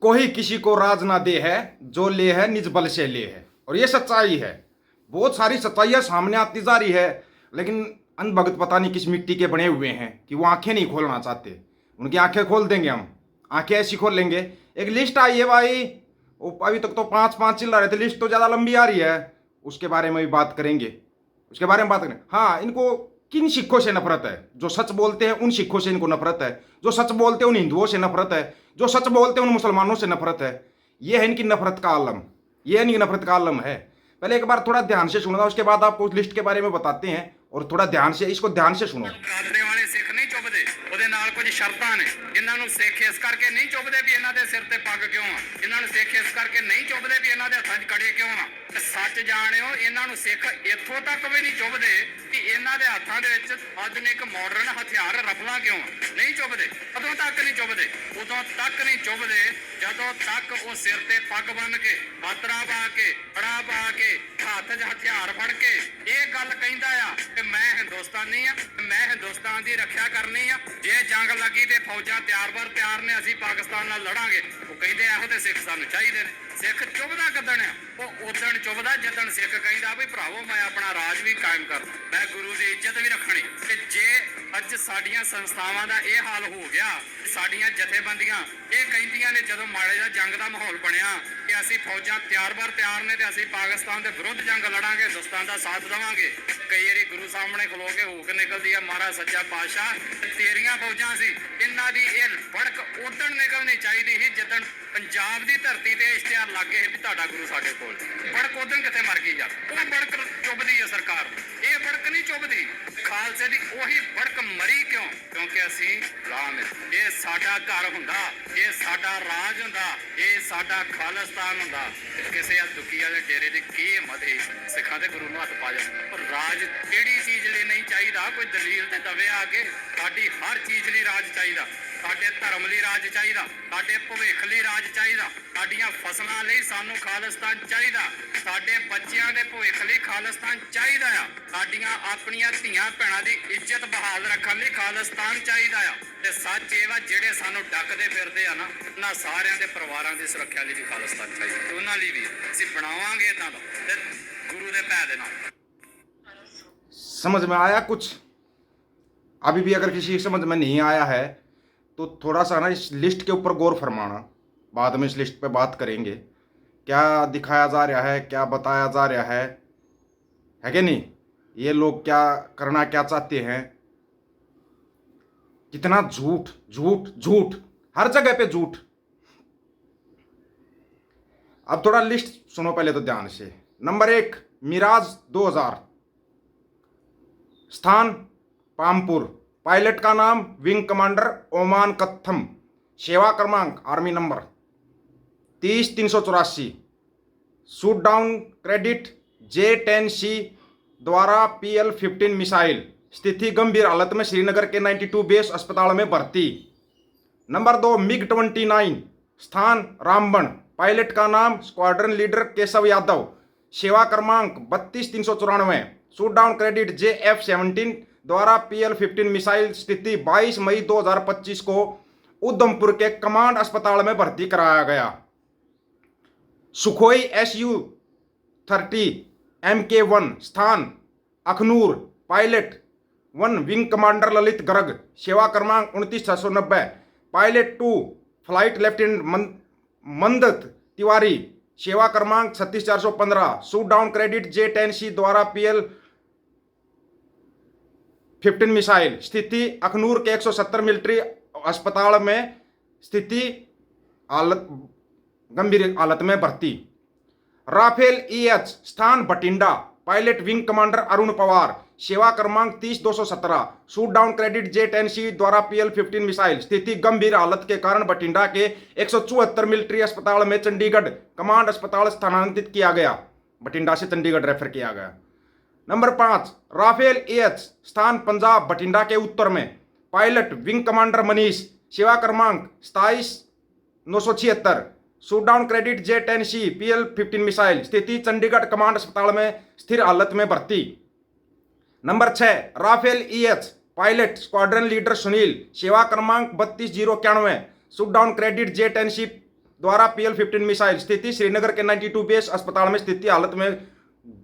कोई किसी को राज ना दे है, जो ले है निज बल से ले है। और ये सच्चाई है। बहुत सारी सच्चाइयाँ सामने आती जा रही है, लेकिन अनभगत पता नहीं किस मिट्टी के बने हुए हैं कि वो आंखें नहीं खोलना चाहते। उनकी आंखें खोल देंगे हम, आंखें ऐसी खोल लेंगे। एक लिस्ट आई है भाई, वो अभी तक तो पाँच पाँच चिल्ला रहे थे, लिस्ट तो ज़्यादा लंबी आ रही है, उसके बारे में भी बात करेंगे। उसके बारे में बात करें। हाँ, इनको किन सिखों से नफरत है? जो सच बोलते हैं उन सिखों से इनको नफरत है, जो सच बोलते हैं उन हिंदुओं से नफरत है, जो सच बोलते हैं उन मुसलमानों से नफरत है। ये है इनकी नफरत का आलम, ये इनकी नफरत का आलम है। पहले एक बार थोड़ा ध्यान से सुनना, उसके बाद आपको उस लिस्ट के बारे में बताते हैं, और थोड़ा ध्यान से इसको ध्यान से सुनो। ਬਰਾਦਰੀ ਵਾਲੇ ਸਿੱਖ ਨਹੀਂ ਚੁੱਭਦੇ, ਉਹਦੇ ਨਾਲ ਕੁਝ ਸ਼ਰਤਾਂ ਨੇ। ਇਹਨਾਂ ਨੂੰ ਸਿੱਖ ਇਸ ਕਰਕੇ ਨਹੀਂ ਚੁੱਭਦੇ ਵੀ ਇਹਨਾਂ ਦੇ ਸਿਰ ਤੇ ਪੱਗ ਕਿਉਂ ਆ। ਇਹਨਾਂ ਨੂੰ ਸਿੱਖ ਇਸ ਕਰਕੇ ਨਹੀਂ ਚੁੱਭਦੇ ਵੀ ਇਹਨਾਂ ਦੇ ਹੱਥਾਂ 'ਚ ਕੜੇ ਕਿਉਂ ਆ। ਤੇ ਸੱਚ ਜਾਣਿਓ, ਇਹਨਾਂ ਨੂੰ ਸਿੱਖ ਇੱਥੋਂ ਤੱਕ ਵੀ ਨਹੀਂ ਚੁੱਭਦੇ ਕਿ ਇਹਨਾਂ ਦੇ ਹੱਥਾਂ ਦੇ ਵਿੱਚ ਆਧੁਨਿਕ ਮਾਡਰਨ ਹਥਿਆਰ ਰਫਲਾਂ ਕਿਉਂ ਆ। ਨਹੀਂ ਚੁੱਭਦੇ, ਉਦੋਂ ਤੱਕ ਨਹੀਂ ਚੁੱਭਦੇ, ਉਦੋਂ ਤੱਕ ਨਹੀਂ ਚੁੱਭਦੇ ਜਦੋਂ ਤੱਕ ਉਹ ਸਿਰ ਤੇ ਪੱਗ ਬੰਨ੍ਹ ਕੇ, ਬਾਤਰਾ ਪਾ ਕੇ, ਕੜਾ ਪਾ ਕੇ, ਹੱਥ 'ਚ ਹਥਿਆਰ ਫੜ ਕੇ ਇਹ ਗੱਲ ਕਹਿੰਦਾ ਆ ਕਿ ਮੈਂ ਹਿੰਦੁਸਤਾਨੀ ਆ, ਮੈਂ ਹਿੰਦੁਸਤਾਨ ਦੀ ਰੱਖਿਆ ਕਰਨੀ ਆ। ਜੇ ਜੰਗ ਲੱਗੀ ਤੇ ਫੌਜਾਂ ਤਿਆਰ ਨੇ, ਅਸੀਂ ਪਾਕਿਸਤਾਨ ਨਾਲ ਲੜਾਂਗੇ। ਉਹ ਕਹਿੰਦੇ ਇਹੋ ਤੇ ਸਿੱਖ ਸਾਨੂੰ ਚਾਹੀਦੇ ਨੇ। ਸਿੱਖ ਚੁੱਭਦਾ ਕਿੱਦਣ ਆ? ਉਹ ਉਦਣ ਚੁੱਭਦਾ ਜਿੱਦਣ ਸਿੱਖ ਕਹਿੰਦਾ ਵੀ ਭਰਾਵੋ ਮੈਂ ਆਪਣਾ ਰਾਜ ਵੀ ਕਾਇਮ ਕਰਨਾ, ਮੈਂ ਗੁਰੂ ਦੀ ਇੱਜ਼ਤ ਵੀ ਰੱਖਣੀ। ਤੇ ਜੇ ਅੱਜ ਸਾਡੀਆਂ ਸੰਸਥਾਵਾਂ ਦਾ ਇਹ ਹਾਲ ਹੋ ਗਿਆ, ਸਾਡੀਆਂ ਜਥੇਬੰਦੀਆਂ ਇਹ ਕਹਿੰਦੀਆਂ ਨੇ ਜਦੋਂ ਮਾੜੇ ਜਿਹਾ ਜੰਗ ਦਾ ਮਾਹੌਲ ਬਣਿਆ ਕਿ ਅਸੀਂ ਫੌਜਾਂ ਤਿਆਰ ਨੇ ਤੇ ਅਸੀਂ ਪਾਕਿਸਤਾਨ ਦੇ ਵਿਰੁੱਧ ਜੰਗ ਲੜਾਂਗੇ, ਹਿੰਦੁਸਤਾਨ ਦਾ ਸਾਥ ਦੇਵਾਂਗੇ। ਕਈ ਵਾਰੀ ਗੁਰੂ ਸਾਹਮਣੇ ਖਲੋ ਕੇ ਹੂਕ ਨਿਕਲਦੀ ਆ, ਮਹਾਰਾਜ ਸੱਚਾ ਪਾਤਸ਼ਾਹ ਤੇਰੀਆਂ ਫੌਜਾਂ ਸੀ। ਇਹਨਾਂ ਦੀ ਇਹ ਭੜਕ ਉਦਣ ਨਿਕਲਣੀ ਚਾਹੀਦੀ ਸੀ ਜਿੱਦਣ ਪੰਜਾਬ ਦੀ ਧਰਤੀ ਤੇ ਇਸ਼ਤਿਹਾਰ ਲੱਗ ਗਏ ਵੀ ਤੁਹਾਡਾ ਗੁਰੂ ਸਾਡੇ ਕੋਲ। ਭੜਕ ਉਦਣ ਕਿੱਥੇ ਮਰ ਗਈ ਯਾਰ? ਉਹ ਭੜਕ ਚੁੱਭਦੀ ਹੈ ਸਰਕਾਰ, ਇਹ ਭੜਕ ਨਹੀਂ ਚੁੱਭਦੀ। ਖਾਲਸੇ ਦੀ ਉਹੀ ਭੜਕ ਮਰੀ ਕਿਉਂ? ਕਿਉਂਕਿ ਅਸੀਂ ਗੁਲਾਮ ਹਾਂ। ਇਹ ਸਾਡਾ ਘਰ ਹੁੰਦਾ, ਇਹ ਸਾਡਾ ਰਾਜ ਹੁੰਦਾ, ਇਹ ਸਾਡਾ ਖਾਲਿਸਤਾਨ ਹੁੰਦਾ। ਕਿਸੇ ਆ ਦੁਖੀ ਵਾਲੇ ਡੇਰੇ ਦੀ ਕੀ ਹਿੰਮਤ ਹੈ ਸਿੱਖਾਂ ਦੇ ਗੁਰੂ ਨੂੰ ਹੱਥ ਪਾ ਜਾਣ। ਪਰ ਰਾਜ ਕਿਹੜੀ ਚੀਜ਼ ਲਈ ਨਹੀਂ ਚਾਹੀਦਾ? ਕੋਈ ਦਲੀਲ ਤੇ ਦਵੇ ਆ ਕੇ। ਸਾਡੀ ਹਰ ਚੀਜ਼ ਲਈ ਰਾਜ ਚਾਹੀਦਾ, ਸਾਡੇ ਧਰਮ ਲਈ ਰਾਜ ਚਾਹੀਦਾ, ਸਾਡੇ ਭਵਿੱਖ ਲਈ ਰਾਜ ਚਾਹੀਦਾ, ਸਾਡੀਆਂ ਫਸਲਾਂ ਲਈ ਸਾਨੂੰ ਖਾਲਿਸਤਾਨ ਚਾਹੀਦਾ, ਸਾਡੇ ਬੱਚਿਆਂ ਦੇ ਭਵਿੱਖ ਲਈ ਖਾਲਿਸਤਾਨ ਚਾਹੀਦਾ ਆ, ਸਾਡੀਆਂ ਆਪਣੀਆਂ ਧੀਆਂ ਭੈਣਾਂ ਦੀ ਇੱਜ਼ਤ ਬਹਾਲ ਰੱਖਣ ਲਈ ਖਾਲਿਸਤਾਨ ਚਾਹੀਦਾ ਆ। ਤੇ ਸੱਚ ਇਹ ਵਾ ਜਿਹੜੇ ਸਾਨੂੰ ਡੱਕਦੇ ਫਿਰਦੇ ਆ ਨਾ, ਉਹਨਾਂ ਸਾਰਿਆਂ ਦੇ ਪਰਿਵਾਰਾਂ ਦੀ ਸੁਰੱਖਿਆ ਲਈ ਵੀ ਖਾਲਿਸਤਾਨ ਚਾਹੀਦਾ। ਤੇ ਉਹਨਾਂ ਲਈ ਵੀ ਅਸੀਂ ਬਣਾਵਾਂਗੇ ਇਹਨਾਂ ਦਾ ਤੇ ਗੁਰੂ ਦੇ ਭੈ ਦੇ ਨਾਲ। समझ में आया कुछ? अभी भी अगर किसी समझ में नहीं आया है तो थोड़ा सा ना इस लिस्ट के ऊपर गौर फरमाना। बाद में इस लिस्ट पे बात करेंगे, क्या दिखाया जा रहा है, क्या बताया जा रहा है कि नहीं, ये लोग क्या करना क्या चाहते हैं। कितना झूठ झूठ झूठ, हर जगह पे झूठ। अब थोड़ा लिस्ट सुनो पहले तो ध्यान से। नंबर 1 मिराज 2000, स्थान पामपुर, पायलट का नाम विंग कमांडर ओमान कत्थम, सेवा क्रमांक army number 30-384, shoot down credit J-10C द्वारा PL-15 मिसाइल, स्थिति गंभीर हालत में श्रीनगर के 92 बेस अस्पताल में भर्ती। नंबर 2 MiG-29, स्थान रामबन, पायलट का नाम स्क्वाड्रन लीडर केशव यादव, सेवा क्रमांक 32-394, शूट डाउन क्रेडिट JF-17 द्वारा PL-15 मिसाइल, स्थिति 22 मई 2025 को उधमपुर के कमांड अस्पताल में भर्ती कराया गया। सुखोई Su-30 Mk1, स्थान Akhnoor, pilot 1 wing commander Lalit Garg, सेवा क्रमांक 29-690, पायलट 2 फ्लाइट लेफ्टिनेंट मंदत तिवारी, सेवा क्रमांक 36-415, शूट डाउन क्रेडिट J-10C द्वारा PL-15 मिसाइल, स्थिति अखनूर के 170 मिलिट्री अस्पताल में स्थिति गंभीर हालत में भर्ती। राफेल EH, स्थान Bathinda, pilot wing commander Arun Pawar, सेवा क्रमांक 30-217, शूट डाउन क्रेडिट J-10C द्वारा PL-15 मिसाइल, स्थिति गंभीर हालत के कारण बठिंडा के 174 मिलिट्री अस्पताल में चंडीगढ़ कमांड अस्पताल स्थानांतरित किया गया। बठिंडा से चंडीगढ़ रेफर किया गया। नंबर 5 राफेल EH, स्थान पंजाब, बठिंडा के उत्तर में, पायलट विंग कमांडर मनीष, सेवा क्रमांक 27-976, shoot down credit J-10C PL-15 missile, स्थिति चंडीगढ़ कमांड अस्पताल में स्थिर हालत में भर्ती। Number 6 Rafale EH, pilot squadron leader Sunil, सेवा क्रमांक 32-091, शूट डाउन क्रेडिट J-10C द्वारा PL-15 मिसाइल स्थिति श्रीनगर के 92 बेस अस्पताल में स्थिति हालत में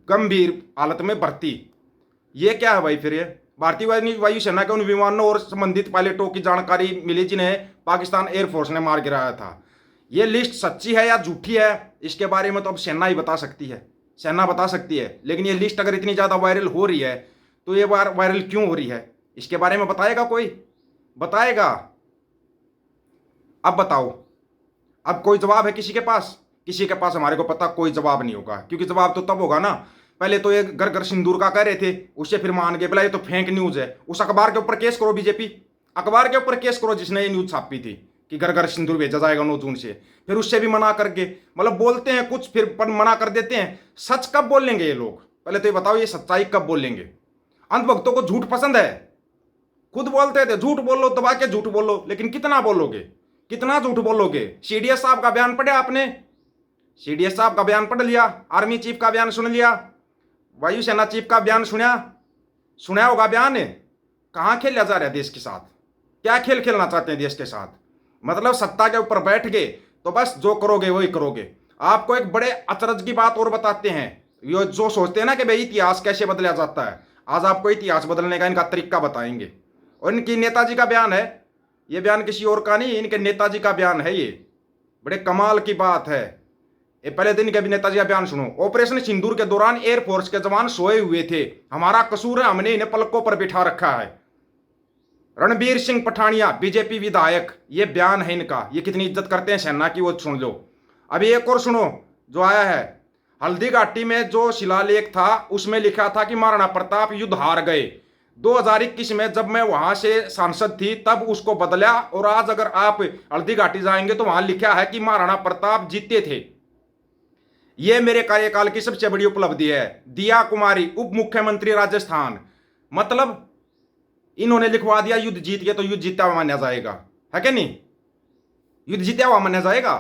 गंभीर हालत में भर्ती। ये क्या है भाई? फिर ये भारतीय वायुसेना के उन विमानों और संबंधित पायलटों की जानकारी मिली जिन्हें पाकिस्तान एयरफोर्स ने मार गिराया था। ये लिस्ट सच्ची है या झूठी है, इसके बारे में तो अब सेना ही बता सकती है, सेना बता सकती है। लेकिन ये लिस्ट अगर इतनी ज़्यादा वायरल हो रही है तो ये वायरल क्यों हो रही है, इसके बारे में बताएगा कोई? बताएगा? अब बताओ, अब कोई जवाब है किसी के पास? किसी के पास हमारे को पता कोई जवाब नहीं होगा, क्योंकि जवाब तो तब होगा ना, पहले तो ये घर घर सिंदूर का कह रहे थे, उससे फिर मान के बोला ये तो फेक न्यूज़ है। उस अखबार के ऊपर केस करो, बीजेपी अखबार के ऊपर केस करो जिसने ये न्यूज़ छापी थी कि घर घर सिंदूर भेजा जाएगा 9 जून से। फिर उससे भी मना करके, मतलब बोलते हैं कुछ फिर पर मना कर देते हैं। सच कब बोलेंगे ये लोग? पहले तो ये बताओ, ये सच्चाई कब बोलेंगे? अंधभक्तों को झूठ पसंद है, खुद बोलते थे झूठ बोलो, दबा के झूठ बोलो, लेकिन कितना बोलोगे, कितना झूठ बोलोगे? CDS साहब का बयान पढ़ा आपने? CDS साहब का बयान पढ़ लिया, आर्मी चीफ का बयान सुन लिया, वायुसेना चीफ का बयान सुना होगा बयान। कहाँ खेला जा रहा है देश के साथ? क्या खेल खेलना चाहते हैं देश के साथ? मतलब सत्ता के ऊपर बैठ गए तो बस जो करोगे वही करोगे। आपको एक बड़े अचरज की बात और बताते हैं, ये जो सोचते हैं ना कि भाई इतिहास कैसे बदला जाता है, आज आपको इतिहास बदलने का इनका तरीका बताएंगे। और इनकी नेताजी का बयान है, ये बयान किसी और का नहीं, इनके नेताजी का बयान है। ये बड़े कमाल की बात है। ये पहले दिन के भी नेताजी का बयान सुनो। ऑपरेशन सिंदूर के दौरान एयरफोर्स के जवान सोए हुए थे, हमारा कसूर है, हमने इन्हें पलकों पर बिठा रखा है। रणबीर सिंह पठानिया बीजेपी विधायक, ये बयान है इनका। ये कितनी इज्जत करते हैं सेना की, वो सुन लो। अभी एक और सुनो जो आया है। हल्दी घाटी में जो शिलालेख था उसमें लिखा था कि महाराणा प्रताप युद्ध हार गए। 2021 में जब मैं वहां से सांसद थी तब उसको बदला, और आज अगर आप हल्दी घाटी जाएंगे तो वहां लिखा है कि महाराणा प्रताप जीते थे। ये मेरे कार्यकाल की सबसे बड़ी उपलब्धि है। दिया कुमारी उप मुख्यमंत्री राजस्थान, मतलब इन्होंने लिखवा दिया युद्ध जीत गए तो युद्ध जीता हुआ माना जाएगा, है क्या नहीं? युद्ध जीता हुआ माना जाएगा।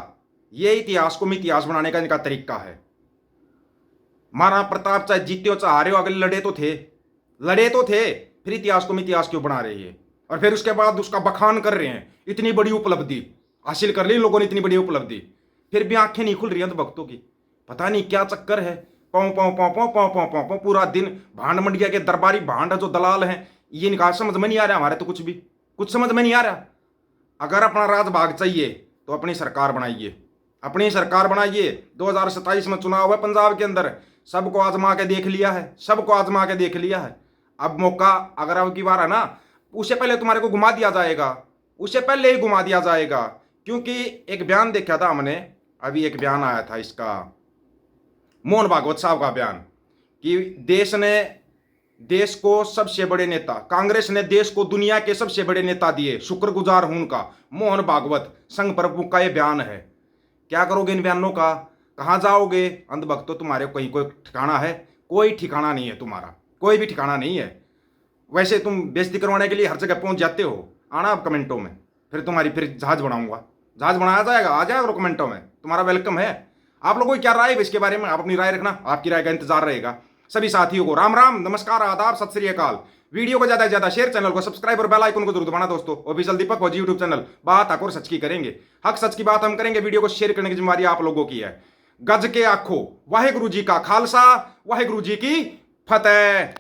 ये इतिहास को इतिहास बनाने का इनका तरीका है। महाराणा प्रताप चाहे जीते हो चाहे हारे हो, अगले लड़े तो थे, फिर इतिहास को इतिहास क्यों बना रही है? और फिर उसके बाद उसका बखान कर रहे हैं, इतनी बड़ी उपलब्धि हासिल कर ली इन लोगों ने, इतनी बड़ी उपलब्धि, फिर भी आंखें नहीं खुल रही हैं तो भक्तों की। पता नहीं क्या चक्कर है। पाँव पाँव पाँव पाँव पाँव पाँव पाँव पाँव पूरा दिन भांड मंडिया के दरबारी भांड जो दलाल हैं, ये इनका समझ में नहीं आ रहा। हमारे तो कुछ समझ में नहीं आ रहा। अगर अपना राज भाग चाहिए तो अपनी सरकार बनाइए, अपनी सरकार बनाइए। 2027 में चुनाव है पंजाब के अंदर, सबको आजमा के देख लिया है, सबको आजमा के देख लिया है। अब मौका अगर अब की बार है ना, उससे पहले तुम्हारे को घुमा दिया जाएगा, उससे पहले ही घुमा दिया जाएगा। क्योंकि एक बयान देखा था हमने, अभी एक बयान आया था इसका, मोहन भागवत साहब का बयान, कि देश को सबसे बड़े नेता, कांग्रेस ने देश को दुनिया के सबसे बड़े नेता दिए, शुक्रगुजार हूं उनका। मोहन भागवत संघ प्रमुख का ये बयान है। क्या करोगे इन बयानों का? कहाँ जाओगे? अंधभक्तों, तुम्हारे कहीं कोई ठिकाना है? कोई ठिकाना नहीं है तुम्हारा, कोई भी ठिकाना नहीं है। वैसे तुम बेइज्जती करवाने के लिए हर जगह पहुंच जाते हो। आना आप कमेंटों में, फिर जहाज बनाऊंगा, जहाज बनाया जाएगा, आ जाएगा कमेंटों में, तुम्हारा वेलकम है। आप लोगों की क्या राय है इसके बारे में? आप अपनी राय रखना, आपकी राय का इंतजार रहेगा। सभी साथियों को राम राम, नमस्कार, आदाब, सत श्री अकाल। वीडियो को ज्यादा से ज्यादा शेयर, चैनल को सब्सक्राइब और बेल आइकन को जरूर दबाना दोस्तों। ऑफिशियल दीपक फौजी यूट्यूब चैनल, बात हक और सच की करेंगे, हक सच की बात हम करेंगे। वीडियो को शेयर करने की जिम्मेदारी आप लोगों की है। गज के आखो, वाहेगुरु जी का खालसा, वाहेगुरु जी की फतेह।